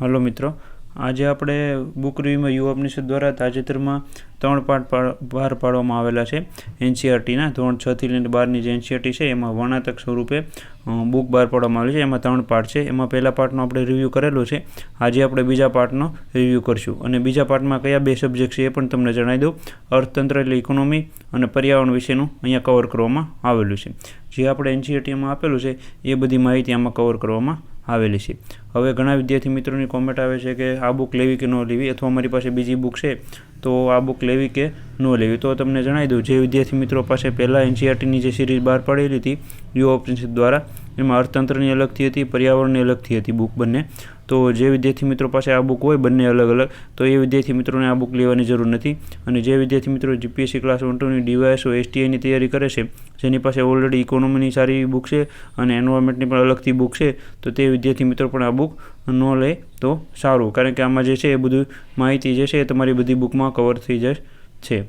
Hello મિત્રો, આજે આપણે બુક રિવ્યુમાં યુવા ઉપનિષદ દ્વારા તાજેતરમાં 3 પાઠ બહાર પાડવામાં આવેલા છે. એનસીઆરટીના ધોરણ 6 થી લઈને 12ની જે એનસીઆરટી છે એમાં વર્ણાત્મક સ્વરૂપે બુક બહાર પાડવામાં આવેલી છે. એમાં 3 પાઠ છે. એમાં પહેલા પાઠનો આપણે રિવ્યૂ કરેલો છે. આજે આપણે બીજા પાઠનો રિવ્યૂ કરશું અને બીજા પાઠમાં કયા 2 સબ્જેક્ટ છે એ પણ તમને જણાવી દઉં. અર્થતંત્ર એટલે ઇકોનોમી અને પર્યાવરણ વિશેનું અહીંયા કવર કરવામાં આવેલું છે. જે આપણે એનસીઆરટીમાં આપેલું છે એ બધી માહિતી આમાં કવર કરવામાં આવેલી છે. હવે ઘણા વિદ્યાર્થી મિત્રોની કોમેન્ટ આવે છે કે આ બુક લેવી કે ન લેવી, અથવા અમારી પાસે બીજી બુક છે તો આ બુક લેવી કે ન લેવી. તો તમને જણાવી દઉં, જે વિદ્યાર્થી મિત્રો પાસે પહેલાં એનસીઆરટીની જે સિરીઝ બહાર પાડેલી હતી યુવા ઉપનિષદ દ્વારા, એમાં અર્થતંત્રની અલગથી હતી, પર્યાવરણની અલગથી હતી બુક બંને. તો જે વિદ્યાર્થી મિત્રો પાસે આ બુક હોય બંને અલગ અલગ, તો એ વિદ્યાર્થી મિત્રોને આ બુક લેવાની જરૂર નથી. અને જે વિદ્યાર્થી મિત્રો જીપીએસસી ક્લાસ 1-2ની ડીવાયએસઓ એસટીઆઈની તૈયારી કરે છે, જેની પાસે ઓલરેડી ઇકોનોમીની સારી બુક છે અને એન્વાયરમેન્ટની પણ અલગથી બુક છે, તો તે વિદ્યાર્થી મિત્રો પણ આ બુક ન લે તો સારું. કારણ કે આમાં જે છે એ બધું માહિતી જે છે એ તમારી બધી બુકમાં કવર થઈ જાય છે.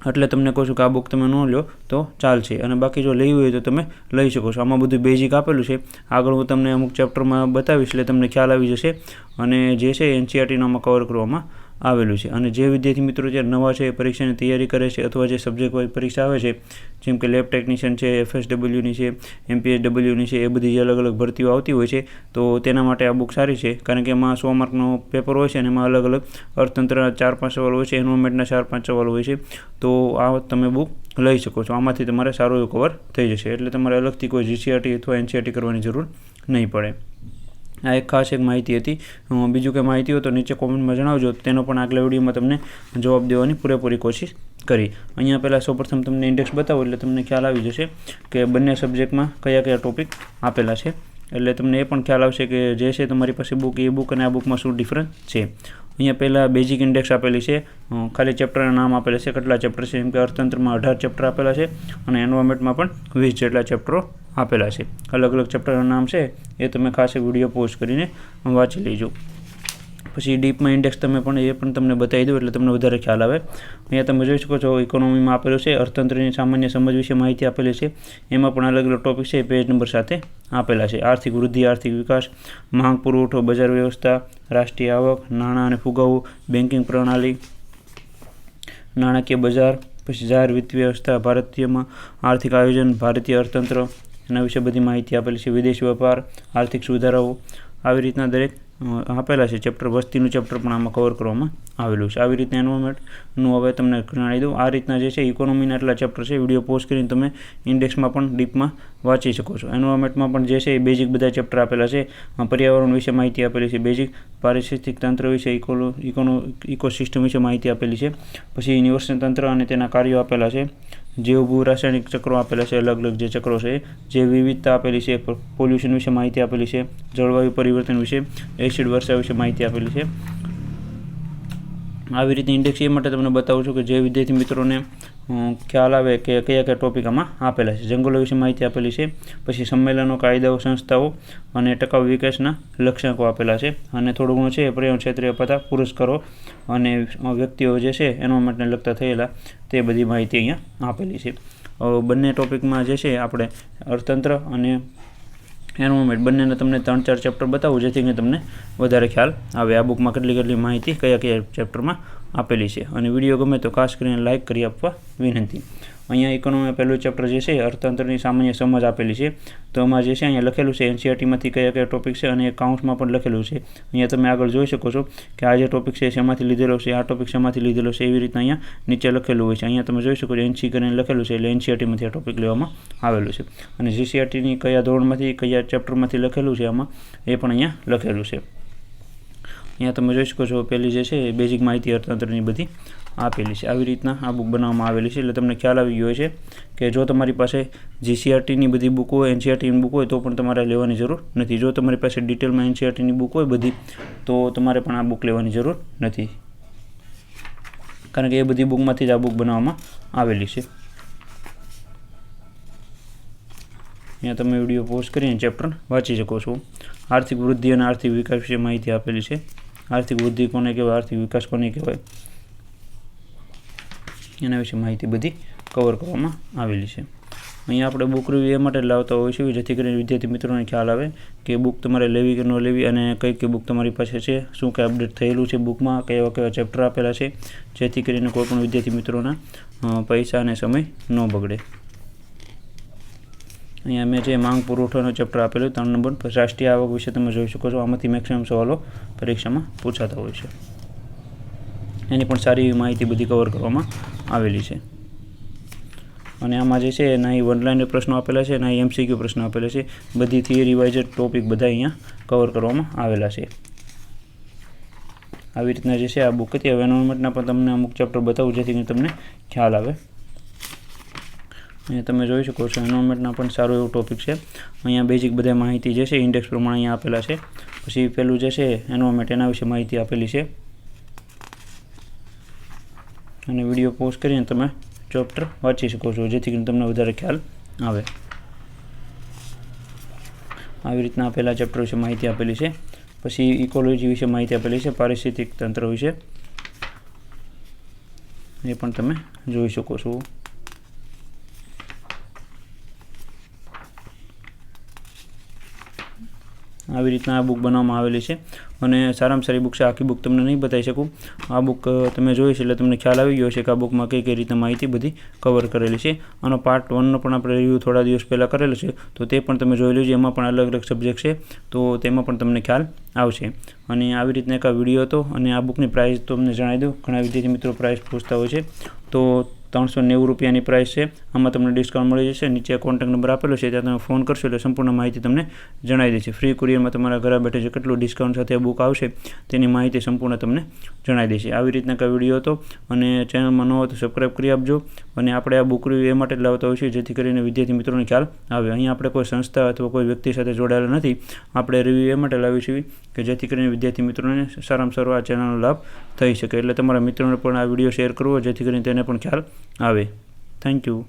એટલે તમને કહું છું કે આ બુક તમે ન લો તો ચાલશે, અને બાકી જો લેવી હોય તો તમે લઈ શકો છો. આમાં બધું બેઝિક આપેલું છે. આગળ હું તમને અમુક ચેપ્ટરમાં બતાવીશ એટલે તમને ખ્યાલ આવી જશે. અને જે છે એનસીઆરટીનો આમાં કવર કરવામાં આવેલું છે. અને જે વિદ્યાર્થી મિત્રો જે નવા છે, પરીક્ષાની તૈયારી કરે છે, અથવા જે સબ્જેક્ટ વાઇઝ પરીક્ષા આવે છે, જેમ કે લેબ ટેકનિશિયન છે, એફએસડબલ્યુની છે, એમપીએસડબલ્યુની છે, એ બધી જે અલગ અલગ ભરતીઓ આવતી હોય છે, તો તેના માટે આ બુક સારી છે. કારણ કે એમાં 100 માર્કનો પેપર હોય છે અને એમાં અલગ અલગ અર્થતંત્રના 4-5 સવાલ હોય છે, એન્વાયરમેન્ટના 4-5 સવાલ હોય છે. તો આ તમે બુક લઈ શકો છો. આમાંથી તમારે સારું એવું કવર થઈ જશે. એટલે તમારે અલગથી કોઈ જીસીઆરટી અથવા એનસીઆરટી કરવાની જરૂર નહીં પડે. આ એક ખાસ એક માહિતી હતી. બીજું કંઈ માહિતી હોય તો નીચે કોમેન્ટમાં જણાવજો. તેનો પણ આગલા વિડીયોમાં તમને જવાબ દેવાની પૂરેપૂરી કોશિશ કરી. અહીંયા પહેલાં સૌપ્રથમ તમને ઇન્ડેક્સ બતાવો એટલે તમને ખ્યાલ આવી જશે કે બંને સબ્જેક્ટમાં કયા કયા ટોપિક આપેલા છે. એટલે તમને એ પણ ખ્યાલ આવશે કે જે છે તમારી પાસે બુક, એ બુક અને આ બુકમાં શું ડિફરન્સ છે. અહીંયા પહેલાં બેઝિક ઇન્ડેક્સ આપેલી છે, ખાલી ચેપ્ટરના નામ આપેલા છે, કેટલા ચેપ્ટર છે. જેમ કે અર્થતંત્રમાં 18 ચેપ્ટર આપેલા છે અને એન્વાયરમેન્ટમાં પણ 20 જેટલા ચેપ્ટરો આપેલા છે. અલગ અલગ ચેપ્ટરના નામ છે એ તમે ખાસ વિડીયો પોઝ કરીને વાંચી લેજો. પછી ડીપમાં ઇન્ડેક્સ એ પણ તમને બતાવી દઉં એટલે તમને વધારે ખ્યાલ આવે. અહીંયા તમે જોઈ શકો છો ઇકોનોમીમાં આપેલું છે, અર્થતંત્રની સામાન્ય સમજ વિશે માહિતી આપેલી છે. એમાં પણ અલગ અલગ ટોપિક છે, પેજ નંબર સાથે આપેલા છે. આર્થિક વૃદ્ધિ, આર્થિક વિકાસ, માંગ પુરવઠો, બજાર વ્યવસ્થા, રાષ્ટ્રીય આવક, નાણાં અને ફુગાવો, બેન્કિંગ પ્રણાલી, નાણાકીય બજાર, પછી જાહેર વિત્ત વ્યવસ્થા, ભારતીયમાં આર્થિક આયોજન, ભારતીય અર્થતંત્ર, એના વિશે બધી માહિતી આપેલી છે. વિદેશ વેપાર, આર્થિક સુધારાઓ, આવી રીતના દરેક આપેલા છે ચેપ્ટર. વસ્તીનું ચેપ્ટર પણ આમાં કવર કરવામાં આવેલું છે. આવી રીતના એન્વાયરમેન્ટનું હવે તમને જણાવી દઉં. આ રીતના જે છે ઇકોનોમીના એટલા ચેપ્ટર છે. વિડીયો પોઝ કરીને તમે ઇન્ડેક્સમાં પણ ડીપમાં વાંચી શકો છો. એન્વાયરમેન્ટમાં પણ જે છે એ બેઝિક બધા ચેપ્ટર આપેલા છે. પર્યાવરણ વિશે માહિતી આપેલી છે, બેઝિક પારિસ્થિતિક તંત્ર વિશે, ઇકોસિસ્ટમ વિશે માહિતી આપેલી છે. પછી નિવસન તંત્ર અને તેના કાર્યો આપેલા છે. જૈવ રાસાયણિક ચક્રો આપેલા છે, અલગ અલગ જે ચક્રો છે, જે વિવિધતા આપેલી છે, પોલ્યુશન વિશે માહિતી આપેલી છે, જળવાયુ પરિવર્તન વિશે, એસિડ વર્ષા વિશે માહિતી આપેલી છે. આવી રીતે ઇન્ડેક્સ એ માટે તમને બતાવું છું કે જે વિદ્યાર્થી મિત્રોને ખ્યાલ આવે કે કયા કયા ટોપિક આમાં આપેલા છે. જંગલો વિશે માહિતી આપેલી છે. પછી સંમેલનો, કાયદાઓ, સંસ્થાઓ અને ટકાઉ વિકાસના લક્ષ્યાંકો આપેલા છે. અને થોડું ઘણું છે પર્યાવરણ ક્ષેત્રે અપાતા પુરસ્કારો અને વ્યક્તિઓ જે છે એન્વાયરમેન્ટને લગતા થયેલા તે બધી માહિતી અહીંયા આપેલી છે. બંને ટોપિકમાં જે છે આપણે અર્થતંત્ર અને એન્વાયરમેન્ટ બંનેને તમને 3-4 ચેપ્ટર બતાવું, જેથી કરીને તમને વધારે ખ્યાલ આવે આ બુકમાં કેટલી માહિતી કયા કયા ચેપ્ટરમાં આપેલી છે. અને વિડીયો ગમે તો ખાસ કરીને લાઇક કરી આપવા વિનંતી. અહીંયા ઇકોનોમી પહેલું ચેપ્ટર જે છે અર્થતંત્રની સામાન્ય સમજ આપેલી છે. તો એમાં જે છે અહીંયા લખેલું છે એનસીઆરટીમાંથી કયા કયા ટોપિક છે, અને કાઉન્સમાં પણ લખેલું છે. અહીંયા તમે આગળ જોઈ શકો છો કે આ જે ટોપિક છે શેમાંથી લીધેલો છે, આ ટોપિક શેમાંથી લીધેલો છે, એવી રીતના અહીંયા નીચે લખેલું હોય છે. અહીંયા તમે જોઈ શકો છો એનસી કરીને લખેલું છે, એટલે એનસીઆરટીમાંથી આ ટોપિક લેવામાં આવેલું છે. અને જીસીઆરટીની કયા ધોરણમાંથી કયા ચેપ્ટરમાંથી લખેલું છે આમાં એ પણ અહીંયા લખેલું છે. અહીંયા તમે જોઈ શકો છો પહેલી જે છે બેઝિક માહિતી અર્થતંત્રની બધી આપેલી છે. આવી રીતના આ બુક બનાવવામાં આવેલી છે. એટલે તમને ખ્યાલ આવી ગયો છે કે જો તમારી પાસે જીસીઆરટીની બધી બુક હોય, એનસીઆરટીની બુક હોય તો પણ તમારે લેવાની જરૂર નથી. જો તમારી પાસે ડિટેલમાં એનસીઆરટીની બુક હોય બધી, તો તમારે પણ આ બુક લેવાની જરૂર નથી. કારણ કે એ બધી બુકમાંથી જ આ બુક બનાવવામાં આવેલી છે. અહીંયા તમે વિડીયો પોઝ કરીને ચેપ્ટર વાંચી શકો છો. આર્થિક વૃદ્ધિ અને આર્થિક વિકાસ વિશે માહિતી આપેલી છે. આર્થિક વૃદ્ધિ કોને કહેવાય, આર્થિક વિકાસ કોને કહેવાય, એના વિશે માહિતી બધી કવર કરવામાં આવેલી છે. અહીંયા આપણે બુક રિવ્યૂ એ માટે લાવતા હોઈએ છીએ જેથી કરીને વિદ્યાર્થી મિત્રોને ખ્યાલ આવે કે બુક તમારે લેવી કે ન લેવી અને કઈ બુક તમારી પાસે છે, શું કંઈ અપડેટ થયેલું છે બુકમાં, કેવા ચેપ્ટર આપેલા છે, જેથી કરીને કોઈ પણ વિદ્યાર્થી મિત્રોના પૈસા અને સમય ન બગડે. અહીંયા મેં જે માંગ પુરવઠાનો ચેપ્ટર આપેલું 3 નંબર રાષ્ટ્રીય આવક વિશે તમે જોઈ શકો છો. આમાંથી મેક્સિમમ સવાલો પરીક્ષામાં પૂછાતા હોય છે. એની પણ સારી એવી માહિતી બધી કવર કરવામાં આવેલી છે. અને આમાં જે છે ના વન લાઇનર પ્રશ્નો આપેલા છે, ના MCQ પ્રશ્નો આપેલા છે. બધી થિયરી વાઇઝ ટોપિક બધા અહીંયા કવર કરવામાં આવેલા છે. આવી રીતના જે છે આ બુક હતી. હવે એનવાયરમેન્ટના પણ તમને અમુક ચેપ્ટર બતાવું જેથી કરીને તમને ખ્યાલ આવે. અહીંયા તમે જોઈ શકો છો એનવાયરમેન્ટના પણ સારું એવું ટોપિક છે. અહીંયા બેઝિક બધા માહિતી જે છે ઇન્ડેક્સ પ્રમાણે અહીંયા આપેલા છે. પછી પેલું જે છે એનવાયરમેન્ટ એના વિશે માહિતી આપેલી છે. અને વિડીયો પોઝ કરીને તમે ચેપ્ટર વાંચી શકો છો જેથી કરીને તમને વધારે ખ્યાલ આવે. આવી રીતના પહેલા ચેપ્ટર વિશે માહિતી આપેલી છે. પછી ઇકોલોજી વિશે માહિતી આપેલી છે, પારિસ્થિતિક તંત્ર વિશે એ પણ તમે જોઈ શકો છો. આવી રીતના આ બુક બનાવવામાં આવેલી છે અને સારામાં સારી બુક છે. આખી બુક તમને નહીં બતાવી શકું. આ બુક તમે જોઈ છે એટલે તમને ખ્યાલ આવી ગયો છે કે આ બુકમાં કઈ રીતના માહિતી બધી કવર કરેલી છે. આનો પાર્ટ 1નો પણ આપણે રિવ્યૂ થોડા દિવસ પહેલાં કરેલો છે, તો તે પણ તમે જોઈ લેજો. એમાં પણ અલગ અલગ સબ્જેક્ટ છે, તો તેમાં પણ તમને ખ્યાલ આવશે. અને આવી રીતના એક આ વિડીયો હતો. અને આ બુકની પ્રાઇસ તો તમને જણાવી દઉં. ઘણા વિદ્યાર્થી મિત્રો પ્રાઇસ પૂછતા હોય છે, તો 390 રૂપિયાની પ્રાઇસ છે. આમાં તમને ડિસ્કાઉન્ટ મળી જશે. નીચે કોન્ટેક્ટ નંબર આપેલો છે, ત્યાં તમે ફોન કરશો એટલે સંપૂર્ણ માહિતી તમને જણાવી દેશે. ફ્રી કુરિયરમાં તમારા ઘરે બેઠે જે કેટલું ડિસ્કાઉન્ટ સાથે બુક આવશે તેની માહિતી સંપૂર્ણ તમને જણાવી દેશે. આવી રીતના કંઈ વિડીયો હતો. અને ચેનલમાં ન હોય તો સબસ્ક્રાઈબ કરી આપજો. અને આપણે આ બુક રિવ્યૂ એ માટે જ લાવતા હોઈએ છીએ જેથી કરીને વિદ્યાર્થી મિત્રોને ખ્યાલ આવે. અહીંયા આપણે કોઈ સંસ્થા અથવા કોઈ વ્યક્તિ સાથે જોડાયેલા નથી. આપણે રિવ્યૂ એ માટે લાવીએ છીએ કે જેથી કરીને વિદ્યાર્થી મિત્રોને સારામાં સારો આ ચેનલનો લાભ થઈ શકે. એટલે તમારા મિત્રોને પણ આ વિડીયો શેર કરવો જેથી કરીને તેને પણ ખ્યાલ આવે. Thank you.